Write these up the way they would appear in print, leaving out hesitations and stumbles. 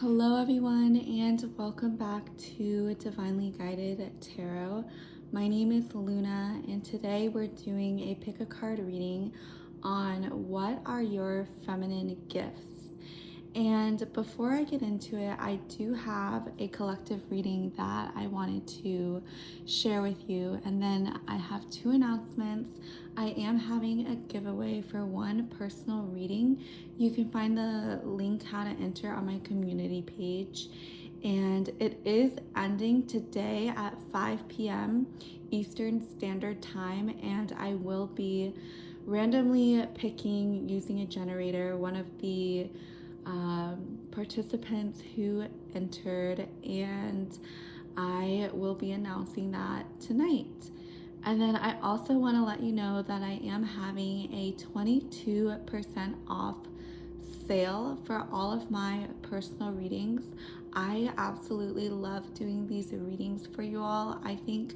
Hello, everyone, and welcome back to Divinely Guided Tarot. My name is Luna, and today we're doing a pick a card reading on what are your feminine gifts. And before I get into it, I do have a collective reading that I wanted to share with you. And then I have two announcements. I am having a giveaway for one personal reading. You can find the link how to enter on my community page. And it is ending today at 5 p.m. Eastern Standard Time. And I will be randomly picking, using a generator, one of the participants who entered, and I will be announcing that tonight. And then I also want to let you know that I am having a 22% off sale for all of my personal readings. I absolutely love doing these readings for you all. I think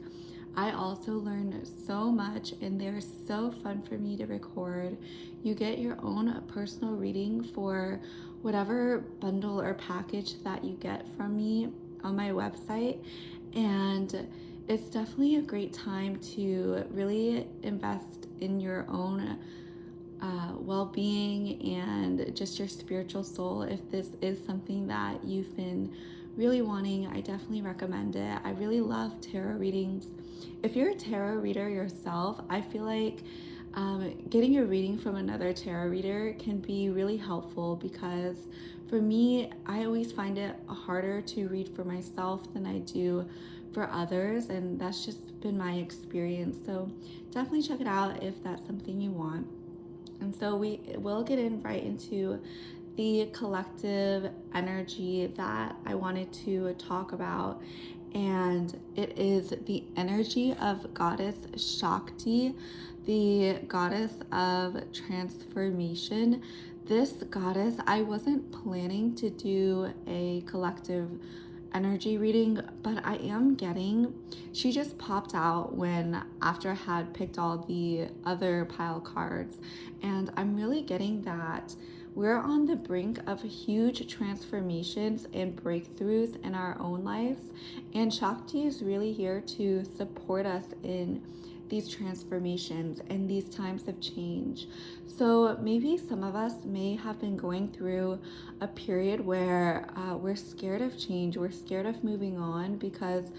I also learned so much and they're so fun for me to record. You get your own personal reading for whatever bundle or package that you get from me on my website, and it's definitely a great time to really invest in your own well-being and just your spiritual soul. If this is something that you've been really wanting, I definitely recommend it. I really love tarot readings. If you're a tarot reader yourself, I feel like getting a reading from another tarot reader can be really helpful, because for me, I always find it harder to read for myself than I do for others, and that's just been my experience. So definitely check it out if that's something you want. And so we will get right into the collective energy that I wanted to talk about. And it is the energy of Goddess Shakti, the goddess of transformation. This goddess, I wasn't planning to do a collective energy reading, but I am getting, she just popped out when after I had picked all the other pile cards, and I'm really getting that we're on the brink of huge transformations and breakthroughs in our own lives, and Shakti is really here to support us in these transformations and these times of change. So maybe some of us may have been going through a period where we're scared of change, we're scared of moving on because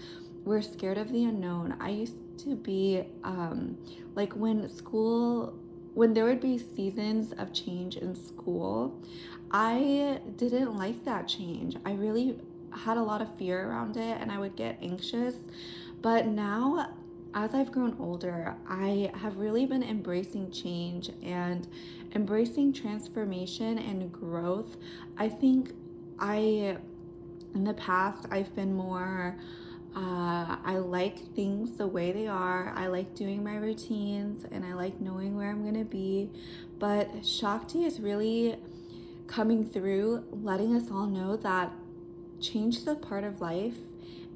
we're scared of the unknown. I used to be like when there would be seasons of change in school, I didn't like that change. I really had a lot of fear around it and I would get anxious. But now, as I've grown older, I have really been embracing change and embracing transformation and growth. I think in the past, I've been more, I like things the way they are. I like doing my routines and I like knowing where I'm going to be. But Shakti is really coming through, letting us all know that change is a part of life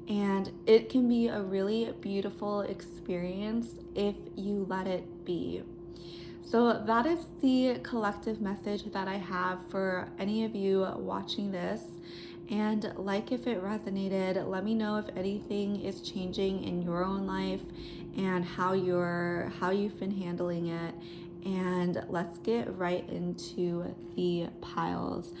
and it can be a really beautiful experience if you let it be. So that is the collective message that I have for any of you watching this. And like if it resonated, let me know if anything is changing in your own life and how you've been handling it. And let's get right into the piles.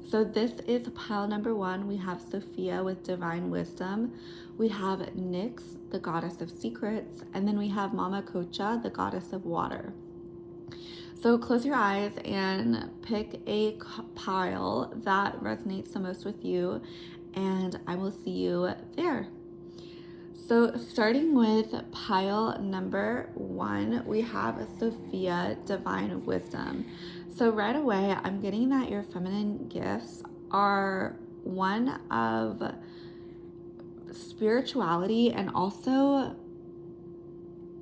So this is pile number 1. We have Sophia with Divine Wisdom. We have Nyx, the goddess of secrets. And then we have Mama Kocha, the goddess of water. So close your eyes and pick a pile that resonates the most with you, and I will see you there. So starting with pile number 1, we have Sophia, Divine Wisdom. So right away, I'm getting that your feminine gifts are one of spirituality, and also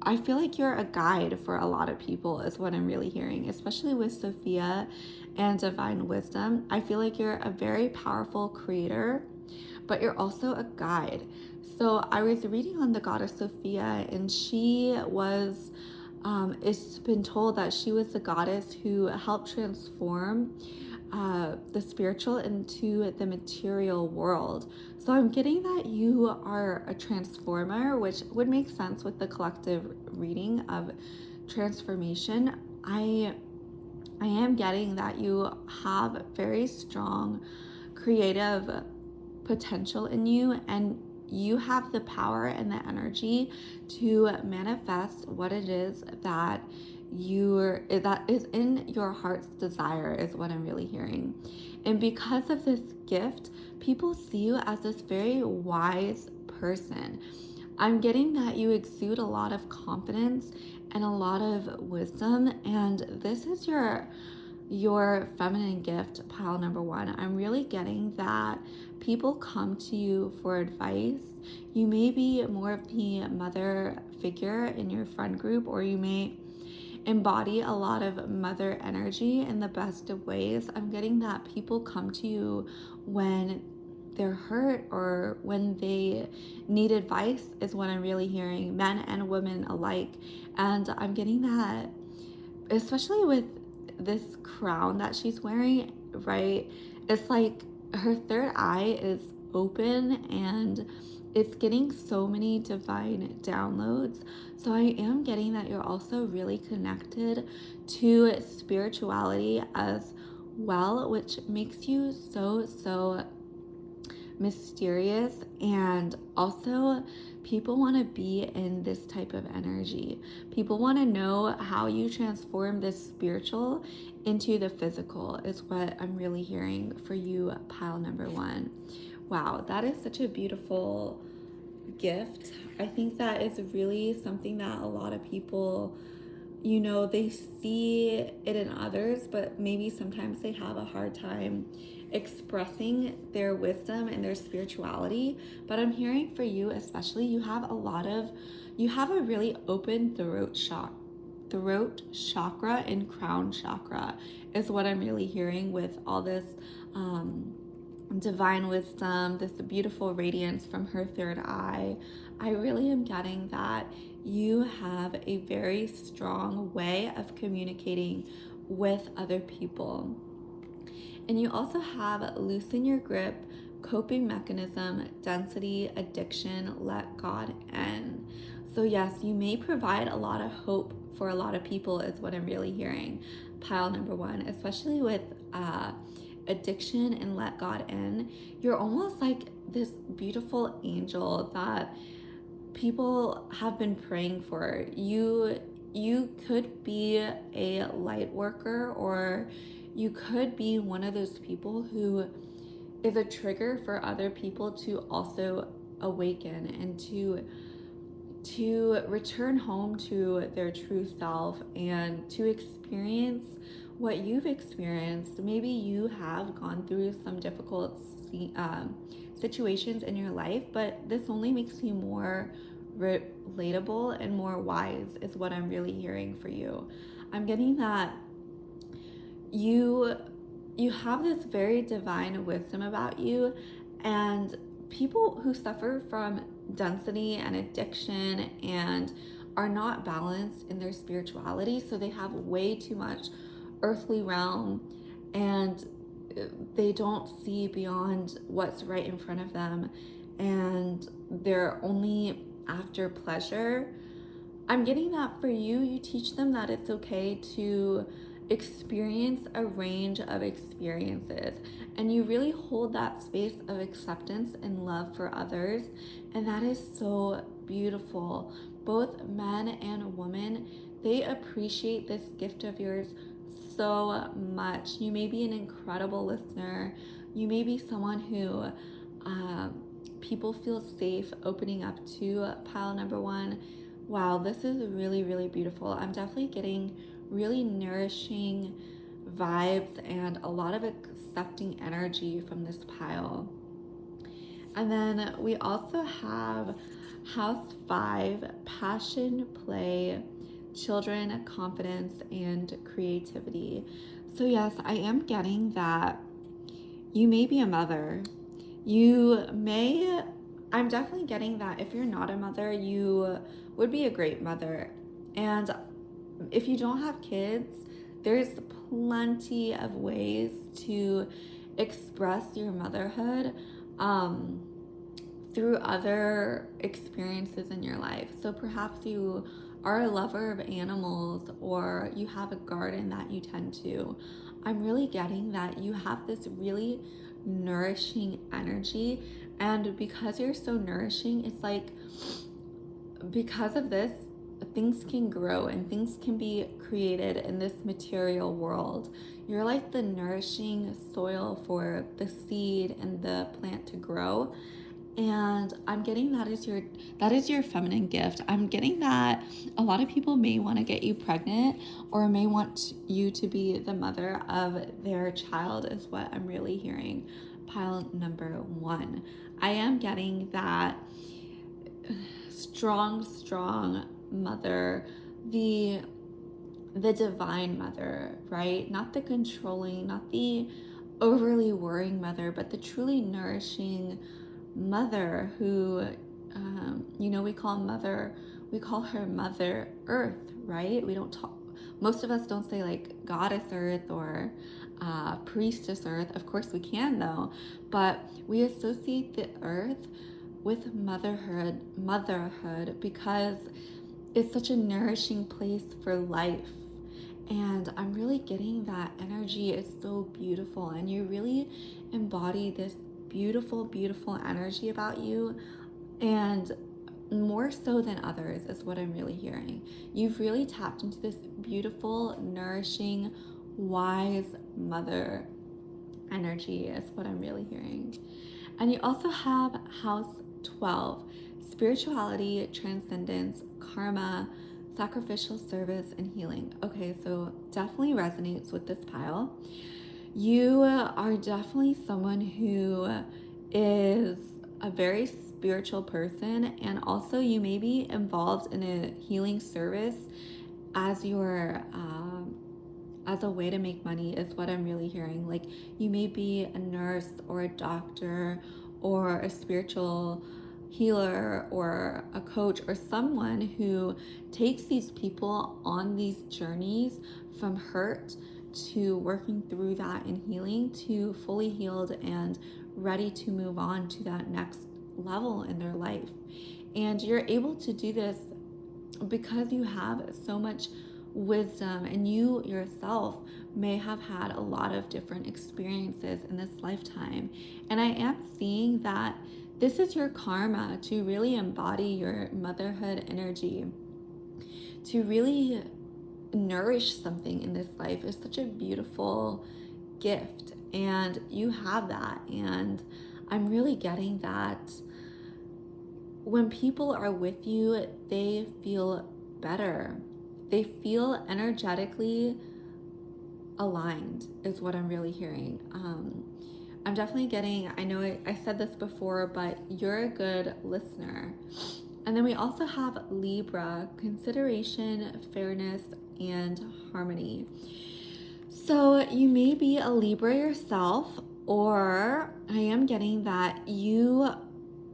I feel like you're a guide for a lot of people is what I'm really hearing, especially with Sophia and Divine Wisdom. I feel like you're a very powerful creator, but you're also a guide. So I was reading on the goddess Sophia, and she was, it's been told that she was the goddess who helped transform the spiritual into the material world. So I'm getting that you are a transformer, which would make sense with the collective reading of transformation. I am getting that you have very strong creative potential in you, and you have the power and the energy to manifest what it is that is in your heart's desire, is what I'm really hearing. And because of this gift, people see you as this very wise person. I'm getting that you exude a lot of confidence and a lot of wisdom, and this is your feminine gift, pile number one. I'm really getting that people come to you for advice. You may be more of the mother figure in your friend group, or you may embody a lot of mother energy in the best of ways. I'm getting that people come to you when they're hurt or when they need advice, is what I'm really hearing, men and women alike. And I'm getting that, especially with this crown that she's wearing, right? It's like her third eye is open and it's getting so many divine downloads. So I am getting that you're also really connected to spirituality as well, which makes you so mysterious. And also, people want to be in this type of energy. People want to know how you transform this spiritual into the physical, is what I'm really hearing for you, pile number one. Wow, that is such a beautiful gift. I think that is really something that a lot of people, they see it in others, but maybe sometimes they have a hard time expressing their wisdom and their spirituality. But I'm hearing for you especially, you have a really open throat chakra and crown chakra, is what I'm really hearing with all this divine wisdom, this beautiful radiance from her third eye. I really am getting that you have a very strong way of communicating with other people. And you also have loosen your grip, coping mechanism, density, addiction, let God in. So yes, you may provide a lot of hope for a lot of people, is what I'm really hearing, pile number one, especially with addiction and let God in. You're almost like this beautiful angel that people have been praying for. You could be a light worker, or you could be one of those people who is a trigger for other people to also awaken and to return home to their true self and to experience what you've experienced. Maybe you have gone through some difficult situations in your life, but this only makes you more relatable and more wise, is what I'm really hearing for you. I'm getting that you have this very divine wisdom about you, and people who suffer from density and addiction and are not balanced in their spirituality, so they have way too much earthly realm and they don't see beyond what's right in front of them, and they're only after pleasure. I'm getting that for you, you teach them that it's okay to experience a range of experiences, and you really hold that space of acceptance and love for others, and that is so beautiful. Both men and women, they appreciate this gift of yours so much. You may be an incredible listener. You may be someone who people feel safe opening up to, pile number one. Wow, this is really, really beautiful. I'm definitely getting really nourishing vibes and a lot of accepting energy from this pile. And then we also have House 5, passion, play, children, confidence, and creativity. So yes, I am getting that you may be a mother. I'm definitely getting that if you're not a mother, you would be a great mother. And if you don't have kids, there's plenty of ways to express your motherhood through other experiences in your life. So perhaps you are a lover of animals, or you have a garden that you tend to. I'm really getting that you have this really nourishing energy, and because you're so nourishing, it's like, because of this, things can grow and things can be created in this material world. You're like the nourishing soil for the seed and the plant to grow. And I'm getting that is your feminine gift. I'm getting that a lot of people may want to get you pregnant, or may want you to be the mother of their child, is what I'm really hearing. Pile number 1. I am getting that strong mother, the divine mother, right? Not the controlling, not the overly worrying mother, but the truly nourishing mother who, we call her Mother Earth, right? We don't talk, most of us don't say like Goddess Earth or Priestess Earth. Of course we can though, but we associate the earth with motherhood because it's such a nourishing place for life. And I'm really getting that energy is so beautiful, and you really embody this beautiful energy about you, and more so than others is what I'm really hearing. You've really tapped into this beautiful, nourishing, wise mother energy is what I'm really hearing. And you also have house 12, spirituality, transcendence, karma, sacrificial service, and healing. Okay, so definitely resonates with this pile. You are definitely someone who is a very spiritual person, and also you may be involved in a healing service as your as a way to make money, is what I'm really hearing. Like, you may be a nurse or a doctor or a spiritual healer or a coach, or someone who takes these people on these journeys from hurt to working through that and healing to fully healed and ready to move on to that next level in their life. And you're able to do this because you have so much wisdom, and you yourself may have had a lot of different experiences in this lifetime. And I am seeing that this is your karma to really embody your motherhood energy, to really nourish something in this life is such a beautiful gift, and you have that. And I'm really getting that when people are with you, they feel better. They feel energetically aligned is what I'm really hearing. I'm definitely getting, I know I said this before, but you're a good listener. And then we also have Libra, consideration, fairness, and harmony. So you may be a Libra yourself, or I am getting that you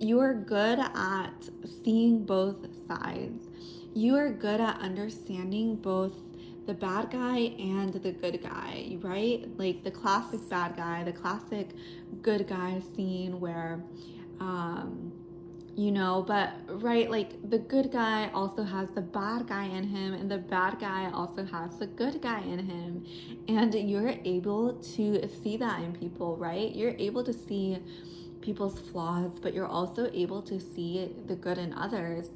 are good at seeing both sides. You are good at understanding both the bad guy and the good guy, right? Like the classic bad guy, the classic good guy scene where, but right, like the good guy also has the bad guy in him, and the bad guy also has the good guy in him. And you're able to see that in people, right? You're able to see people's flaws, but you're also able to see the good in others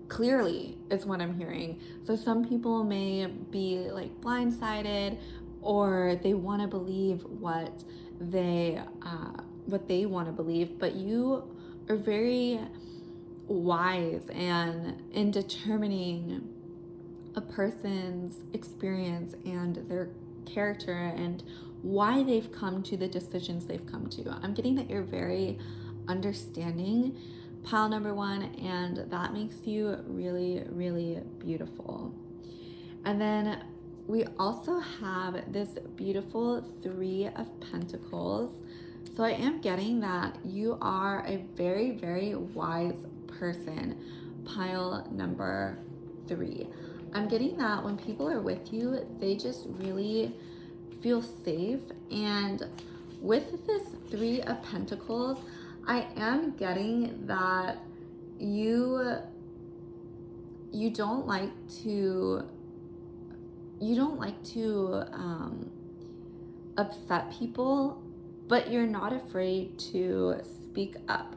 clearly, is what I'm hearing. So some people may be like blindsided, or they want to believe what they want to believe, but you are very wise and in determining a person's experience and their character and why they've come to the decisions they've come to. I'm getting that you're very understanding, pile number 1, and that makes you really, really beautiful. And then we also have this beautiful 3 of Pentacles. So I am getting that you are a very, very wise person, pile number 3. I'm getting that when people are with you, they just really feel safe. And with this Three of Pentacles, I am getting that you you don't like to upset people, but you're not afraid to speak up.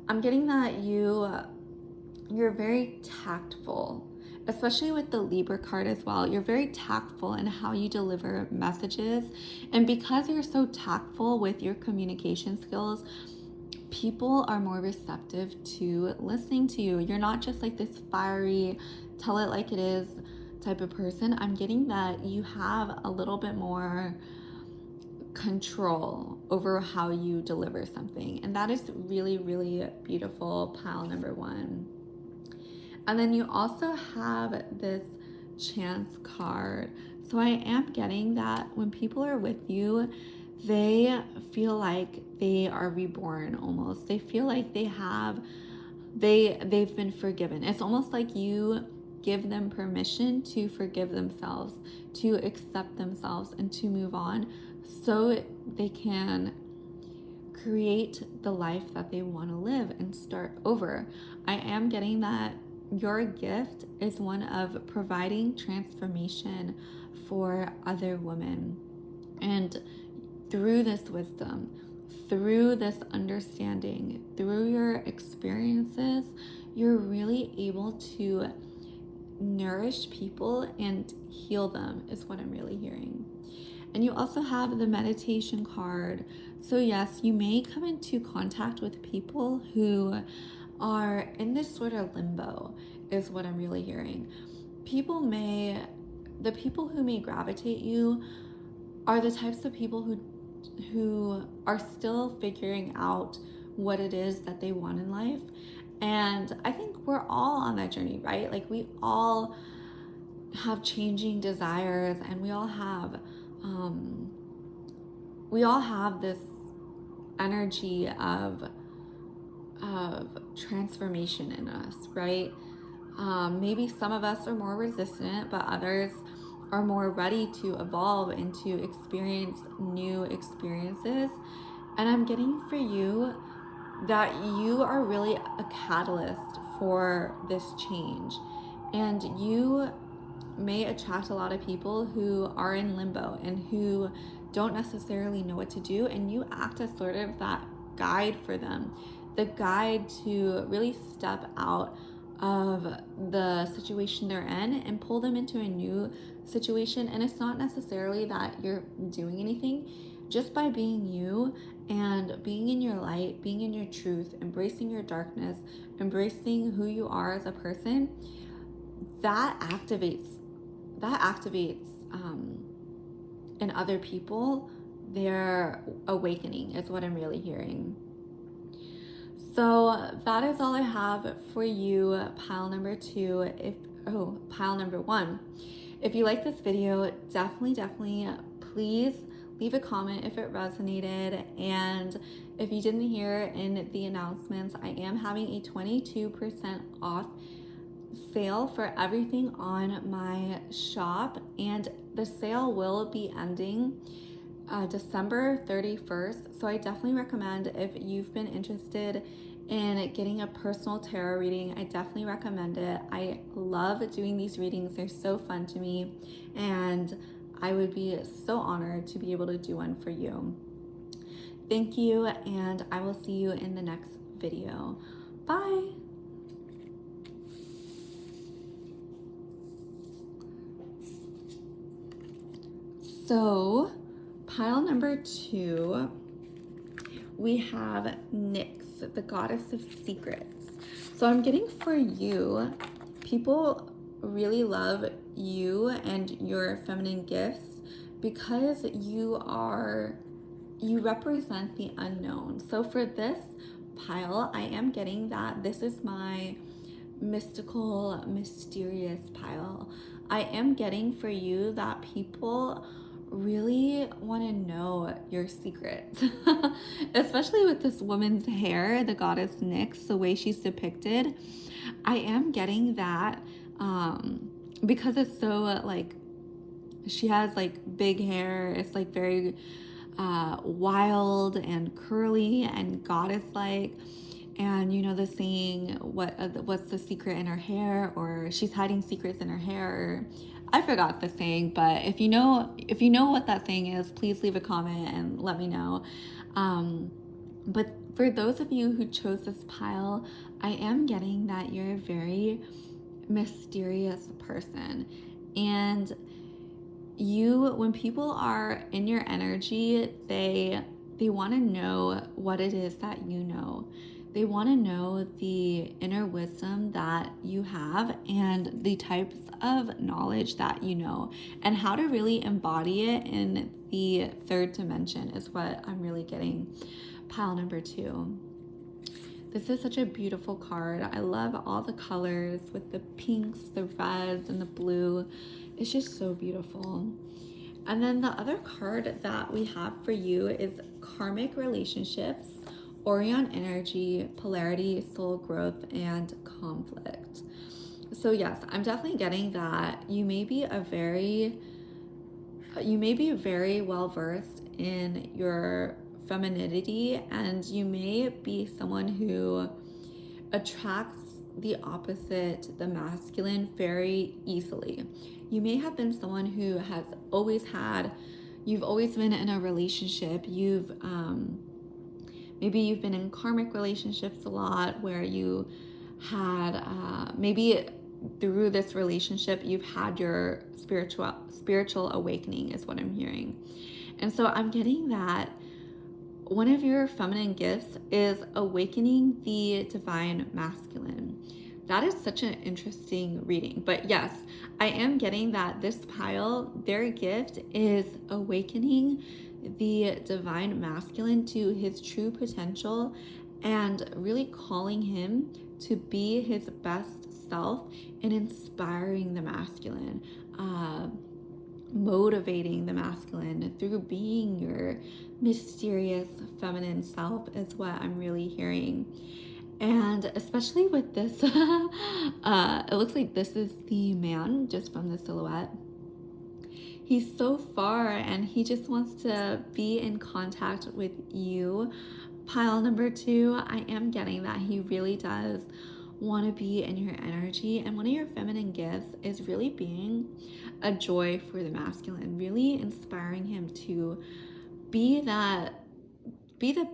I'm getting that you're very tactful, especially with the Libra card as well. You're very tactful in how you deliver messages, and because you're so tactful with your communication skills, people are more receptive to listening to you. You're not just like this fiery, tell it like it is type of person. I'm getting that you have a little bit more control over how you deliver something, and that is really, really beautiful, pile number one. And then you also have this Chance card. So I am getting that when people are with you, they feel like they are reborn almost. They feel like they've been forgiven. It's almost like you give them permission to forgive themselves, to accept themselves, and to move on so they can create the life that they want to live and start over. I am getting that your gift is one of providing transformation for other women. And through this wisdom, through this understanding, through your experiences, you're really able to nourish people and heal them, is what I'm really hearing. And you also have the meditation card. So yes, you may come into contact with people who are in this sort of limbo, is what I'm really hearing. The people who may gravitate you are the types of people who are still figuring out what it is that they want in life. And I think we're all on that journey, right? Like we all have changing desires, and we all have this energy of transformation in us, right? Maybe some of us are more resistant, but others are more ready to evolve and to experience new experiences. And I'm getting for you that you are really a catalyst for this change. And you may attract a lot of people who are in limbo and who don't necessarily know what to do, and you act as sort of that guide for them, the guide to really step out of the situation they're in and pull them into a new situation. And it's not necessarily that you're doing anything, just by being you and being in your light, being in your truth, embracing your darkness, embracing who you are as a person, that activates in other people their awakening, is what I'm really hearing. So that is all I have for you, pile number pile number one. If you like this video, definitely please leave a comment if it resonated. And if you didn't hear in the announcements, I am having a 22% off sale for everything on my shop, and the sale will be ending December 31st. So I definitely recommend, if you've been interested in getting a personal tarot reading, I definitely recommend it. I love doing these readings. They're so fun to me, and I would be so honored to be able to do one for you. Thank you, and I will see you in the next video. Bye. So, pile number two, we have Nyx, the goddess of secrets. So I'm getting for you, people really love you and your feminine gifts because you represent the unknown. So for this pile, I am getting that this is my mystical, mysterious pile. I am getting for you that people really want to know your secrets, especially with this woman's hair, the goddess Nyx, the way she's depicted. I am getting that because it's so like, she has like big hair, it's like very wild and curly and goddess like. And you know the saying, what's the secret in her hair, or she's hiding secrets in her hair, or I forgot the saying, but if you know what that saying is, please leave a comment and let me know. But for those of you who chose this pile, I am getting that you're a very mysterious person. And when people are in your energy, they want to know what it is that you know. They want to know the inner wisdom that you have and the types of knowledge that you know, and how to really embody it in the third dimension is what I'm really getting. Pile number 2. This is such a beautiful card. I love all the colors with the pinks, the reds, and the blue. It's just so beautiful. And then the other card that we have for you is Karmic Relationships, Orion Energy, Polarity, Soul Growth, and Conflict. So yes, I'm definitely getting that you may be very well versed in your femininity, and you may be someone who attracts the opposite, the masculine, very easily. You may have been someone who has you've always been in a relationship. Maybe you've been in karmic relationships a lot, where you had maybe through this relationship you've had your spiritual awakening is what I'm hearing. And so I'm getting that one of your feminine gifts is awakening the divine masculine. That is such an interesting reading. But yes, I am getting that this pile, their gift is awakening the divine masculine to his true potential and really calling him to be his best self and inspiring the masculine, motivating the masculine through being your mysterious feminine self is what I'm really hearing. And especially with this, it looks like this is the man just from the silhouette. He's so far and he just wants to be in contact with you. Pile number 2, I am getting that he really does want to be in your energy, and one of your feminine gifts is really being a joy for the masculine, really inspiring him to be the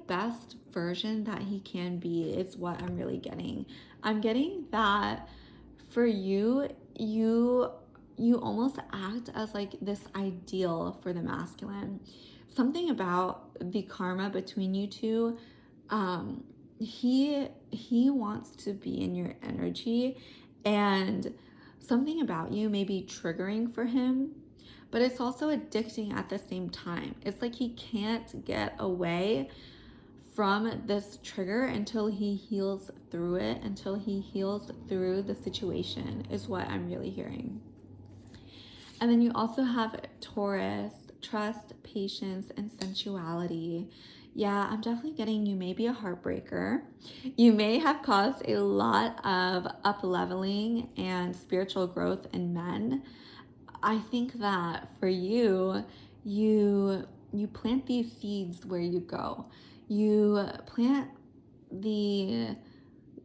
best version that he can be is what I'm really getting. I'm getting that for you almost act as like this ideal for the masculine. Something about the karma between you two, he wants to be in your energy, and something about you may be triggering for him, but it's also addicting at the same time. It's like he can't get away from this trigger until he heals through it, until he heals through the situation is what I'm really hearing. And then you also have Taurus, trust, patience, and sensuality. Yeah, I'm definitely getting you may be a heartbreaker. You may have caused a lot of up-leveling and spiritual growth in men. I think that for you, you plant these seeds where you go. You plant the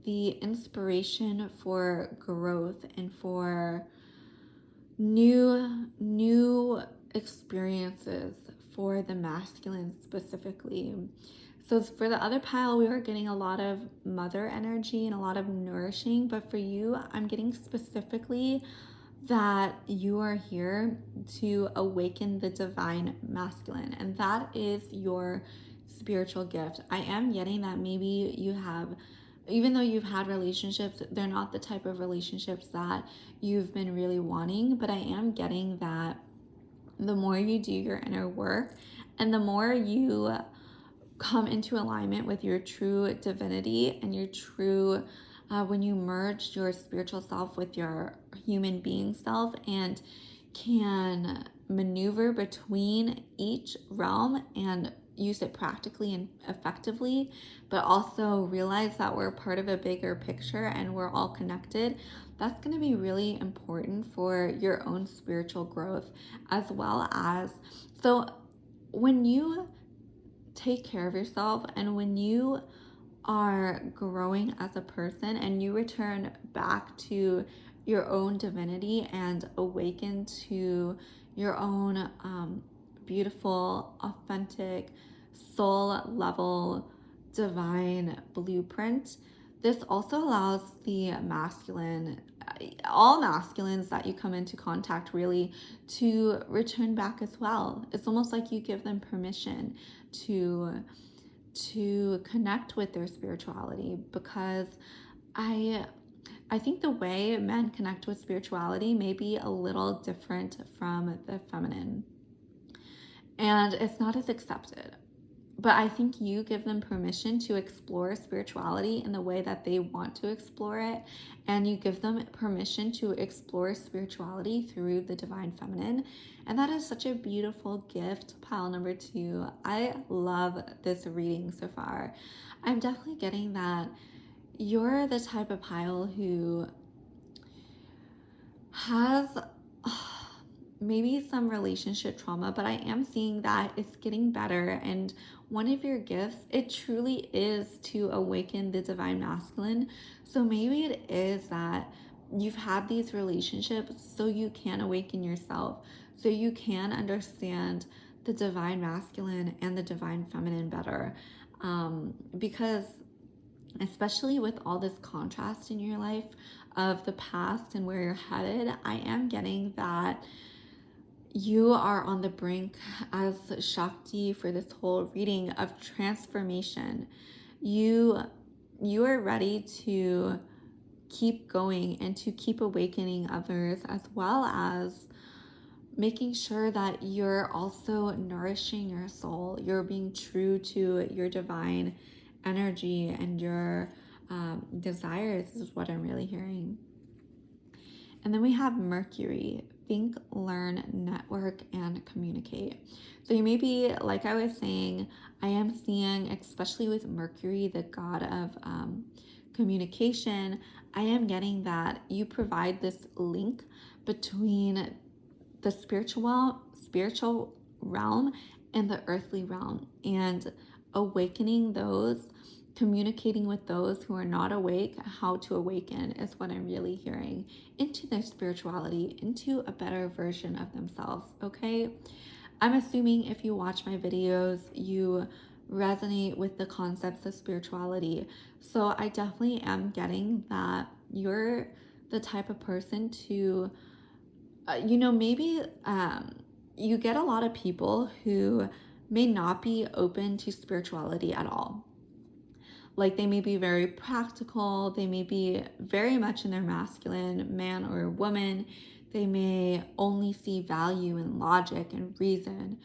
inspiration for growth and for new experiences for the masculine specifically. So for the other pile, we are getting a lot of mother energy and a lot of nourishing, but for you, I'm getting specifically that you are here to awaken the divine masculine, and that is your spiritual gift. I am getting that maybe you have, even though you've had relationships, they're not the type of relationships that you've been really wanting, but I am getting that the more you do your inner work and the more you come into alignment with your true divinity and your true when you merge your spiritual self with your human being self and can maneuver between each realm and use it practically and effectively, but also realize that we're part of a bigger picture and we're all connected, that's going to be really important for your own spiritual growth as well as. So, when you take care of yourself and when you are growing as a person and you return back to your own divinity and awaken to your own beautiful, authentic, soul level, divine blueprint, this also allows the masculine, all masculines that you come into contact really, to return back as well. It's almost like you give them permission to connect with their spirituality, because I I think the way men connect with spirituality may be a little different from the feminine, and it's not as accepted. But I think you give them permission to explore spirituality in the way that they want to explore it. And you give them permission to explore spirituality through the divine feminine. And that is such a beautiful gift. Pile number 2. I love this reading so far. I'm definitely getting that you're the type of pile who has maybe some relationship trauma, but I am seeing that it's getting better. And one of your gifts, it truly is to awaken the divine masculine. So maybe it is that you've had these relationships so you can awaken yourself, so you can understand the divine masculine and the divine feminine better. Because especially with all this contrast in your life of the past and where you're headed, I am getting that you are on the brink as Shakti for this whole reading of transformation. You you are ready to keep going and to keep awakening others, as well as making sure that you're also nourishing your soul. You're being true to your divine energy and your desires, is what I'm really hearing. And then we have Mercury: think, learn, network, and communicate. So you may be, like I was saying, I am seeing, especially with Mercury, the god of communication, I am getting that you provide this link between the spiritual realm and the earthly realm, and awakening those, communicating with those who are not awake, how to awaken, is what I'm really hearing, into their spirituality, into a better version of themselves. Okay, I'm assuming if you watch my videos, you resonate with the concepts of spirituality. So I definitely am getting that you're the type of person to maybe you get a lot of people who may not be open to spirituality at all. Like, they may be very practical, they may be very much in their masculine, man or woman. They may only see value in logic and reason.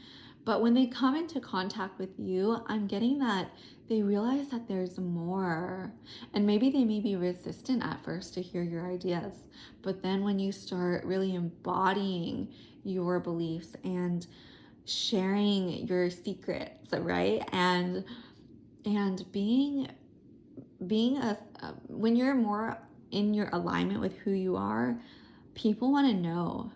But when they come into contact with you, I'm getting that they realize that there's more. And maybe they may be resistant at first to hear your ideas. But then when you start really embodying your beliefs and sharing your secrets, right? And being when you're more in your alignment with who you are, people want to know.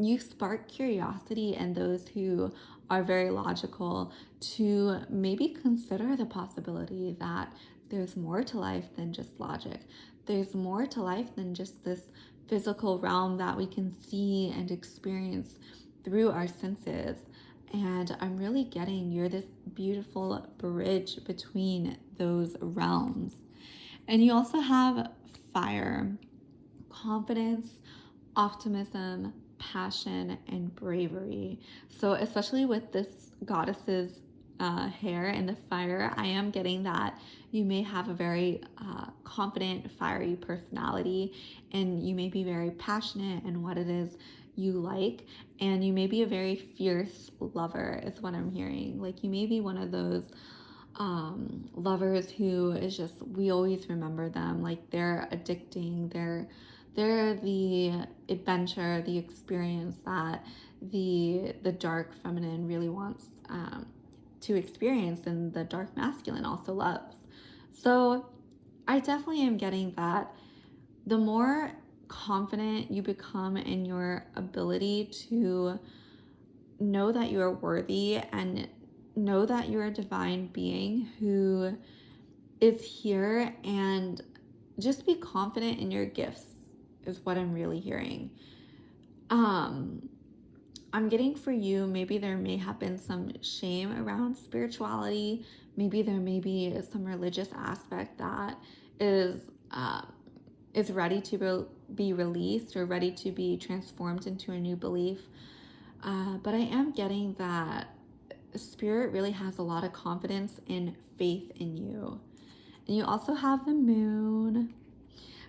You spark curiosity in those who are very logical to maybe consider the possibility that there's more to life than just logic. There's more to life than just this physical realm that we can see and experience through our senses. And I'm really getting you're this beautiful bridge between those realms. And you also have fire: confidence, optimism, passion, and bravery. So, especially with this goddess's hair and the fire, I am getting that you may have a very confident, fiery personality, and you may be very passionate in what it is you like, and you may be a very fierce lover, is what I'm hearing. Like, you may be one of those lovers who is just, we always remember them, like they're addicting, they're the adventure, the experience that the dark feminine really wants to experience and the dark masculine also loves. So I definitely am getting that the more confident you become in your ability to know that you are worthy and know that you're a divine being who is here, and just be confident in your gifts is what I'm really hearing. I'm getting for you, maybe there may have been some shame around spirituality. Maybe there may be some religious aspect that is is ready to be released or ready to be transformed into a new belief. But I am getting that Spirit really has a lot of confidence and faith in you. And you also have the moon.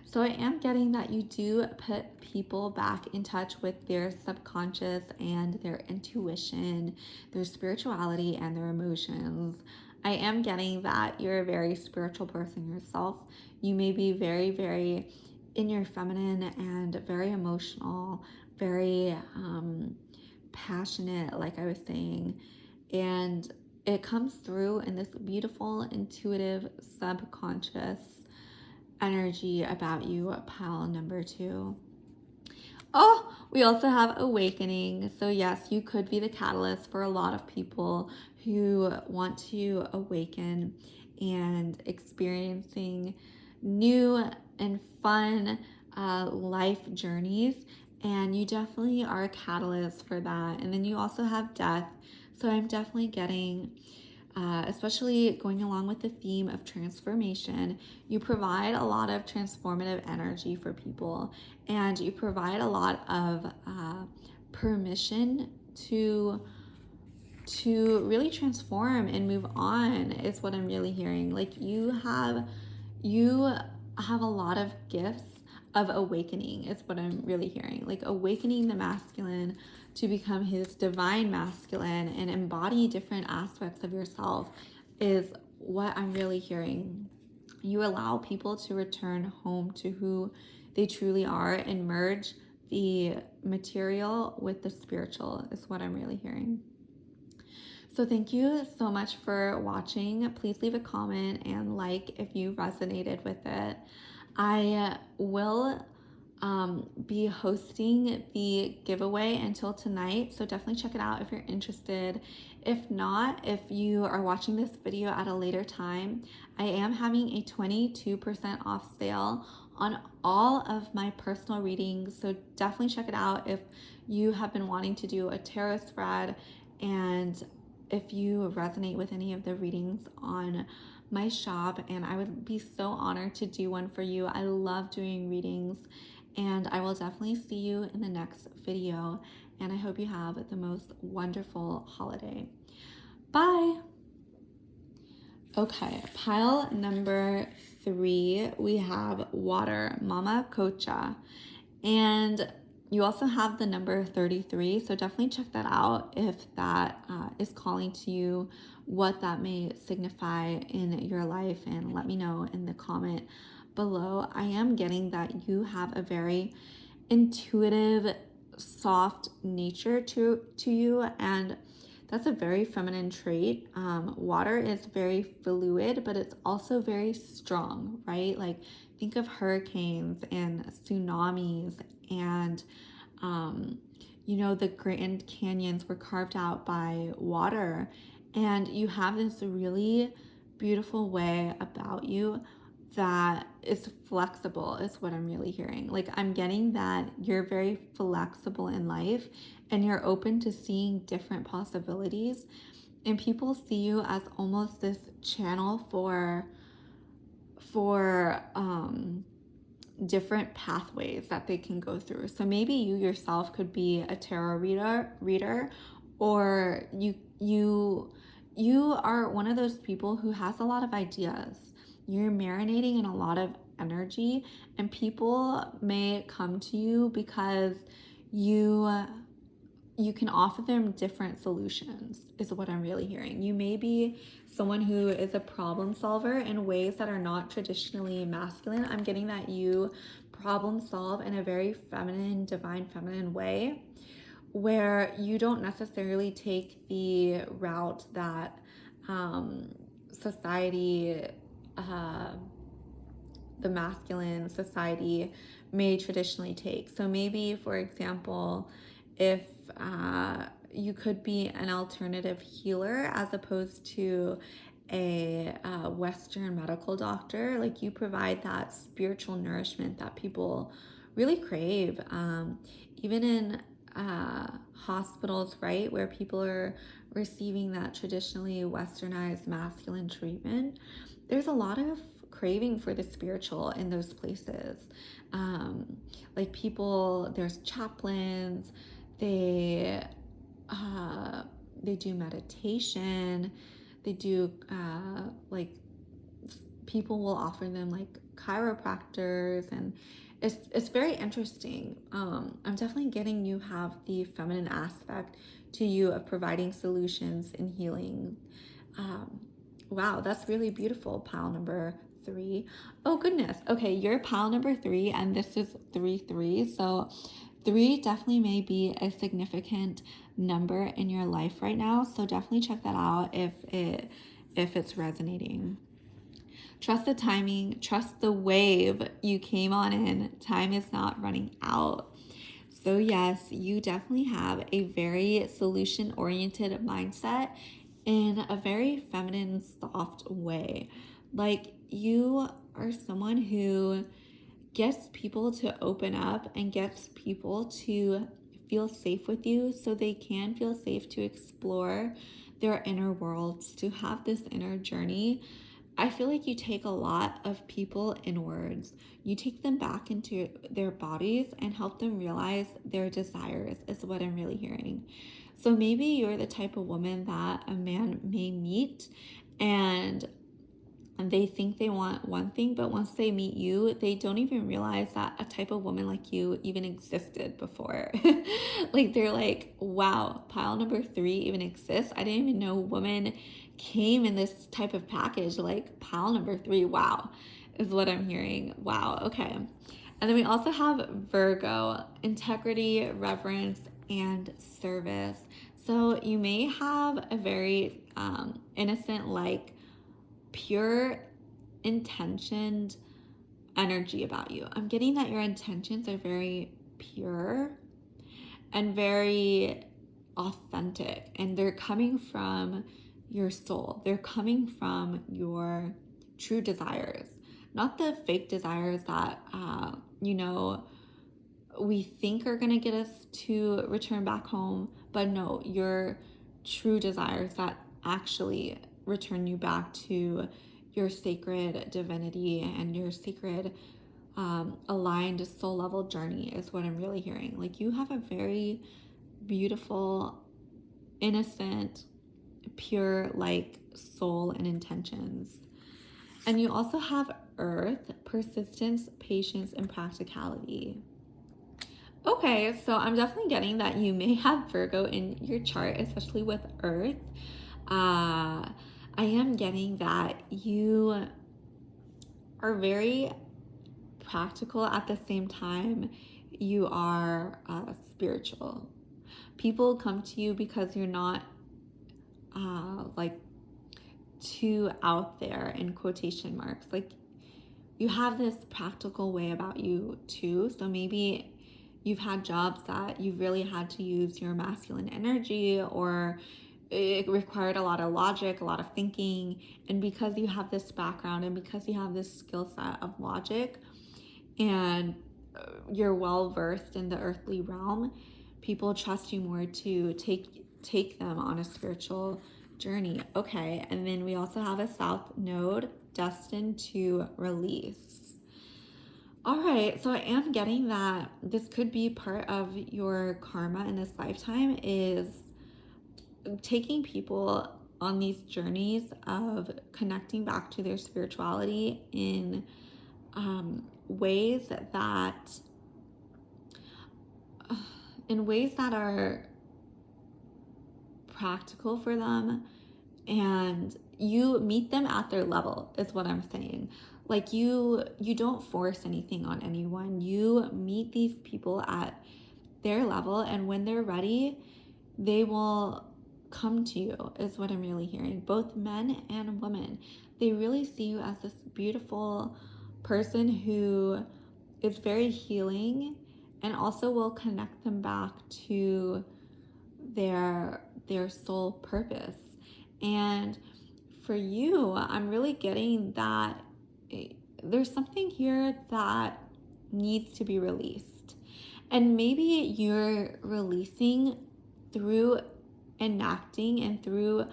So I am getting that you do put people back in touch with their subconscious and their intuition, their spirituality, and their emotions. I am getting that you're a very spiritual person yourself. You may be very, very in your feminine and very emotional, very passionate, like I was saying. And it comes through in this beautiful, intuitive, subconscious energy about you, pile number 2. Oh, we also have awakening. So yes, you could be the catalyst for a lot of people who want to awaken and experiencing new and fun life journeys. And you definitely are a catalyst for that. And then you also have death. So I'm definitely getting especially going along with the theme of transformation, you provide a lot of transformative energy for people, and you provide a lot of permission to really transform and move on is what I'm really hearing. Like you have a lot of gifts of awakening is what I'm really hearing. Like awakening the masculine to become his divine masculine and embody different aspects of yourself is what I'm really hearing. You allow people to return home to who they truly are and merge the material with the spiritual is what I'm really hearing. So thank you so much for watching. Please leave a comment and like if you resonated with it. I will be hosting the giveaway until tonight, so definitely check it out if you're interested. If not, if you are watching this video at a later time, I am having a 22% off sale on all of my personal readings, so definitely check it out if you have been wanting to do a tarot spread and if you resonate with any of the readings on my shop, and I would be so honored to do one for you. I love doing readings, and I will definitely see you in the next video, and I hope you have the most wonderful holiday. Bye! Okay, pile number 3, we have water, Mama Cocha, and you also have the number 33, so definitely check that out if that is calling to you, what that may signify in your life, and let me know in the comment below. I am getting that you have a very intuitive, soft nature to you, and that's a very feminine trait. Water is very fluid, but it's also very strong, right? Like think of hurricanes and tsunamis and the Grand Canyons were carved out by water, and you have this really beautiful way about you that is flexible is what I'm really hearing. Like I'm getting that you're very flexible in life and you're open to seeing different possibilities, and people see you as almost this channel for different pathways that they can go through. So maybe you yourself could be a tarot reader, or you are one of those people who has a lot of ideas. You're marinating in a lot of energy, and people may come to you because you can offer them different solutions is what I'm really hearing. You may be someone who is a problem solver in ways that are not traditionally masculine. I'm getting that you problem solve in a very feminine, divine feminine way, where you don't necessarily take the route that society, uh, the masculine society may traditionally take. So maybe, for example, if you could be an alternative healer as opposed to a Western medical doctor, like you provide that spiritual nourishment that people really crave. Even in hospitals, right, where people are receiving that traditionally westernized masculine treatment, there's a lot of craving for the spiritual in those places. Like people, there's chaplains, they they do meditation, they do like people will offer them like chiropractors, and it's very interesting. I'm definitely getting you have the feminine aspect to you of providing solutions and healing. um, wow, that's really beautiful, pile number 3. Oh goodness, okay, you're pile number 3 and this is 3 3, so 3 definitely may be a significant number in your life right now, so definitely check that out if it's resonating. Trust the timing, trust the wave you came on in. Time is not running out. So, yes, you definitely have a very solution oriented mindset in a very feminine, soft way. Like, you are someone who gets people to open up and gets people to feel safe with you so they can feel safe to explore their inner worlds, to have this inner journey. I feel like you take a lot of people inwards. You take them back into their bodies and help them realize their desires, is what I'm really hearing. So maybe you're the type of woman that a man may meet and they think they want one thing, but once they meet you, they don't even realize that a type of woman like you even existed before. Like they're like, wow, pile number 3 even exists. I didn't even know woman came in this type of package. Like pile number 3, wow, is what I'm hearing. Wow, okay. And then we also have Virgo, integrity, reverence, and service. So you may have a very innocent, like pure intentioned energy about you. I'm getting that your intentions are very pure and very authentic, and they're coming from your soul. They're coming from your true desires, not the fake desires that, we think are going to get us to return back home, but no, your true desires that actually return you back to your sacred divinity and your sacred aligned soul level journey is what I'm really hearing. Like you have a very beautiful, innocent, pure like soul and intentions. And you also have earth, persistence, patience, and practicality. Okay, so I'm definitely getting that you may have Virgo in your chart, especially with earth. I am getting that you are very practical at the same time you are spiritual. People come to you because you're not like too out there in quotation marks. Like you have this practical way about you too. So maybe you've had jobs that you've really had to use your masculine energy, or it required a lot of logic, a lot of thinking. And because you have this background and because you have this skill set of logic and you're well versed in the earthly realm, people trust you more to take them on a spiritual journey. Okay, and then we also have a south node destined to release. All right, so I am getting that this could be part of your karma in this lifetime, is taking people on these journeys of connecting back to their spirituality in ways that are practical for them, and you meet them at their level is what I'm saying. Like you don't force anything on anyone. You meet these people at their level, and when they're ready, they will come to you, is what I'm really hearing. Both men and women, they really see you as this beautiful person who is very healing and also will connect them back to their soul purpose. And for you, I'm really getting that there's something here that needs to be released. And maybe you're releasing through enacting and through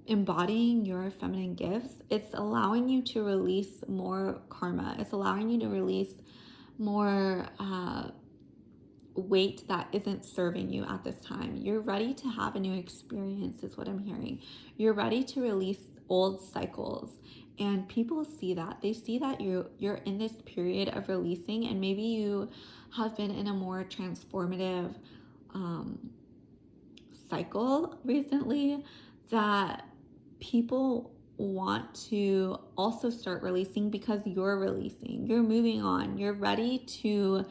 embodying your feminine gifts. It's allowing you to release more karma. It's allowing you to release more weight that isn't serving you at this time. You're ready to have a new experience, is what I'm hearing. You're ready to release old cycles. And people see that. They see that you're in this period of releasing, and maybe you have been in a more transformative cycle recently that people want to also start releasing because you're releasing. You're moving on. You're ready to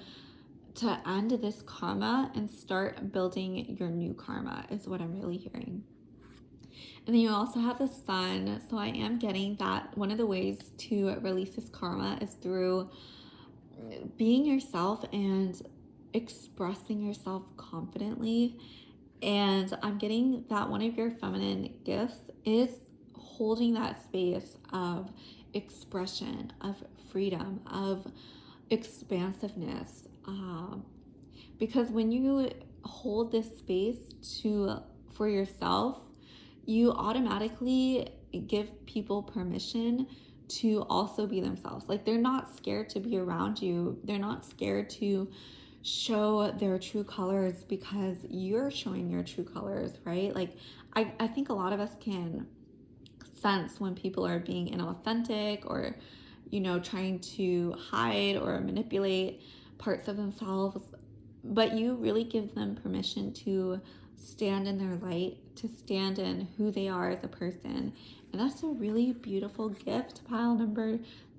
end this karma and start building your new karma, is what I'm really hearing. And then you also have the sun. So I am getting that one of the ways to release this karma is through being yourself and expressing yourself confidently. And I'm getting that one of your feminine gifts is holding that space of expression, of freedom, of expansiveness. Because when you hold this space for yourself, you automatically give people permission to also be themselves. Like, they're not scared to be around you. They're not scared to show their true colors because you're showing your true colors, right? Like, I think a lot of us can sense when people are being inauthentic or, trying to hide or manipulate parts of themselves. But you really give them permission to stand in their light, to stand in who they are as a person. And that's a really beautiful gift, pile number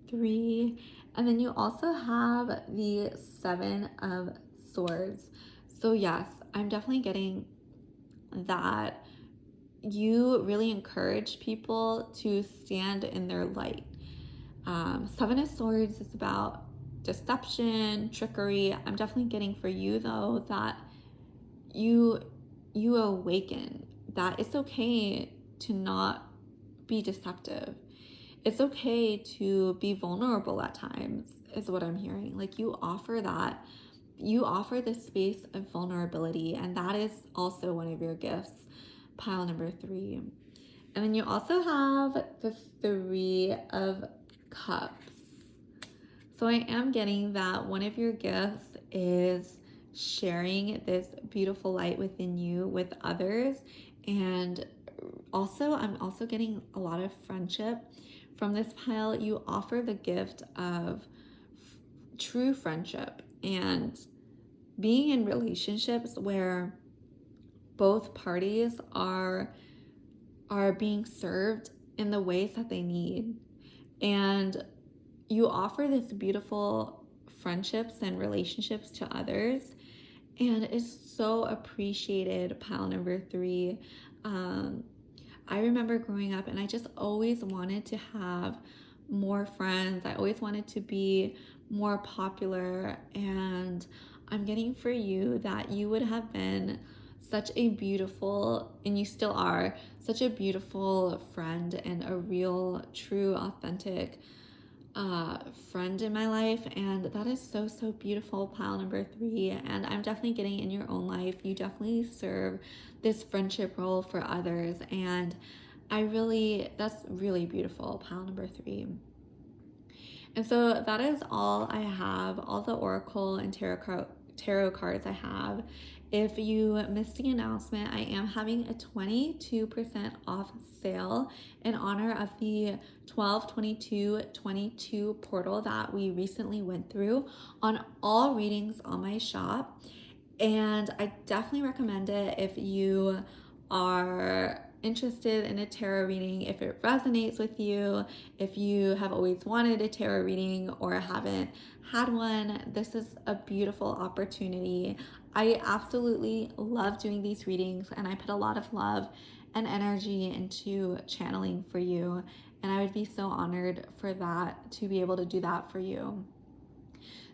3. And then you also have the 7 of Swords. So yes, I'm definitely getting that you really encourage people to stand in their light. 7 of Swords is about deception, trickery. I'm definitely getting for you though that you awaken that it's okay to not be deceptive. It's okay to be vulnerable at times, is what I'm hearing. Like, you offer that. You offer this space of vulnerability, and that is also one of your gifts, pile number 3. And then you also have the 3 of Cups. So I am getting that one of your gifts is sharing this beautiful light within you with others. And also, I'm also getting a lot of friendship from this pile. You offer the gift of true friendship and being in relationships where both parties are being served in the ways that they need. And you offer this beautiful friendships and relationships to others, and it's so appreciated, pile number 3. I remember growing up and I just always wanted to have more friends. I always wanted to be more popular, and I'm getting for you that you would have been such a beautiful, and you still are, such a beautiful friend and a real, true, authentic friend in my life. And that is so, so beautiful, pile number 3. And I'm definitely getting in your own life, you definitely serve this friendship role for others. And that's really beautiful, pile number 3. And so that is all I have, all the oracle and tarot cards I have. If you missed the announcement, I am having a 22% off sale in honor of the 12/22/22 portal that we recently went through on all readings on my shop. And I definitely recommend it if you are interested in a tarot reading, if it resonates with you, if you have always wanted a tarot reading or haven't had one, this is a beautiful opportunity. I absolutely love doing these readings, and I put a lot of love and energy into channeling for you. And I would be so honored for that, to be able to do that for you.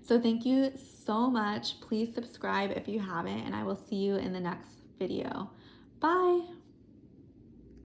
So thank you so much. Please subscribe if you haven't, and I will see you in the next video. Bye.